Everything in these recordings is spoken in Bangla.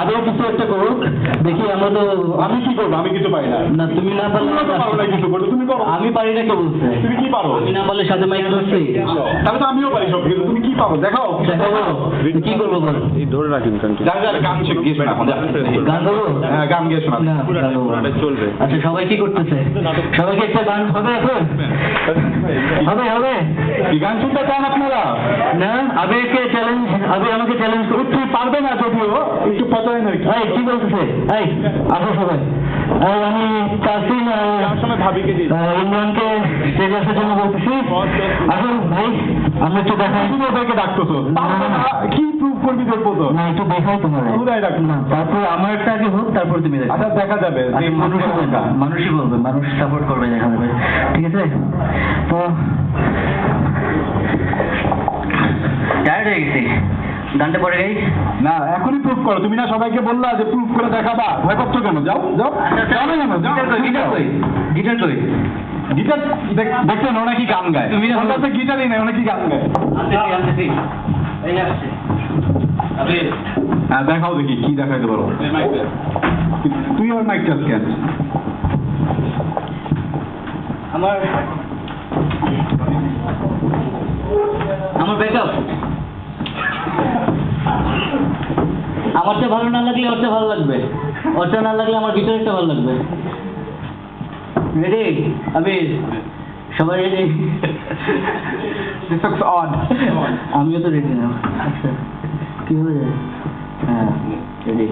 আগে কিছু একটা করুক, দেখি আমরা তো। আমি কি করবো? আমি কিছু পারি না। না তুমি না পারলে তুমি তো পারো না কিছু করতে, তুমি করো। আমি পারি না কে বলছে? তুমি কি পারো? আমি না পারলে সাথে মাইক ধরছি। তাহলে তো আমিও পারি সব কিছু, তুমি কি পারো দেখাও। দেখাবো কি করবো বল? এই ধরে রাখেন কারণ যা যা গান শিখ গিয়ে শোনা। গান গাবো? হ্যাঁ গান গিয়ে শোনা। না গান গাবো না। চলবে। আচ্ছা সবাই কি করতেছে? সবাইকে একটা গান হবে এখন? হবে হবে? কি গান শুনতে চান আপনারা? না আবেকে চ্যালেঞ্জ, আবে আমাকে চ্যালেঞ্জ করে। তুই পারবে না যদিও, একটু পচায় না। এই কি বলতেছে? এই আসো সবাই। আমি তাসিন সময় ভাবিকে দিই। ইমরানকে স্টেজে আসার জন্য বলতেছি। আসুন ভাই, আমরা একটু দেখাই। তুমি ওদেরকে ডাকতেছো, কি প্রুভ করবি দেখবো তো? না একটু দেখাই তোমার। কোথায় ডাকবো? না তারপর আমার একটা আগে হোক, তারপর তুমি দেখো। আচ্ছা দেখা যাবে। আচ্ছা, মানুষই বলবে, মানুষই বলবে, মানুষ সাপোর্ট করবে, দেখা যাবে। ঠিক আছে? তো টায়ার্ড হয়ে গেছি, গানটা পরে গাই। না এখনই প্রুভ করো। তুমি না সবাইকে বললা যে প্রুভ করে দেখাবা, ভয় করছো কেন? যাও যাও। যাও না কেন? যাও। গিটার কই? গিটার কই? গিটার দেখতে না নাকি গান গায়? তুমি না তো গিটারই নাই, নাকি গান গায়? আনতেছি এই আসছে। আবে হ্যাঁ দেখাও দেখি কি দেখাইতে পারো। তুই আর মাইক চাস কেন? আমার ব্যাকআপ আমারটা ভালো না লাগলে ওরটা ভালো লাগবে, ওরটা না লাগলে আমার গিটারটা ভালো লাগবে। রেডি? আবির সবাই রেডি? আমিও তো রেডি না। আচ্ছা কি হয়ে যায়? হ্যাঁ রেডি।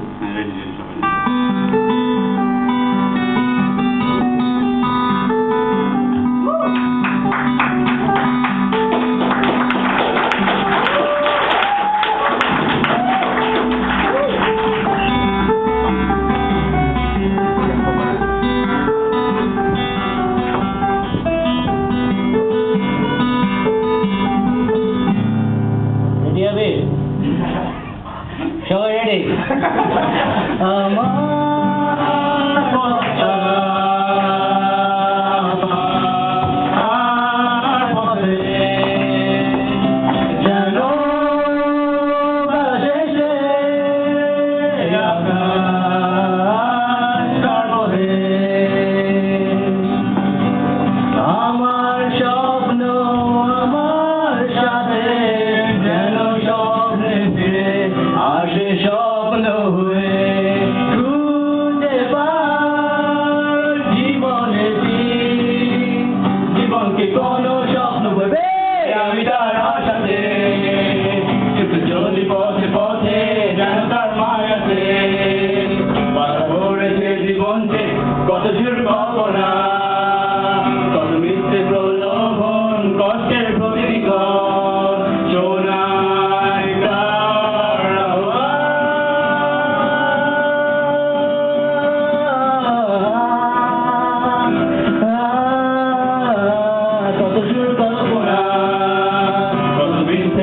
সবাই রেডি? কত দূর কল্পনা, কত মিথ্যে প্রলোভন, কষ্টের প্রতিক্ষণ, সোনায় কত দূর কল্পনা, কত মিথ্যে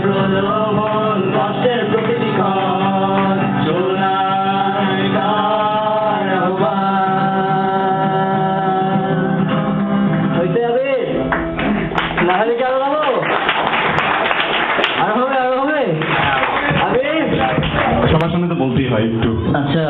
প্রলোভন কষ্টের প্রকৃতি ক্ষণ সোনার গান আহ্বান হইতে হবে না হলে কি আরো ভালো আরো হবে আবির সবার সামনে তো বলতেই হয় একটু আচ্ছা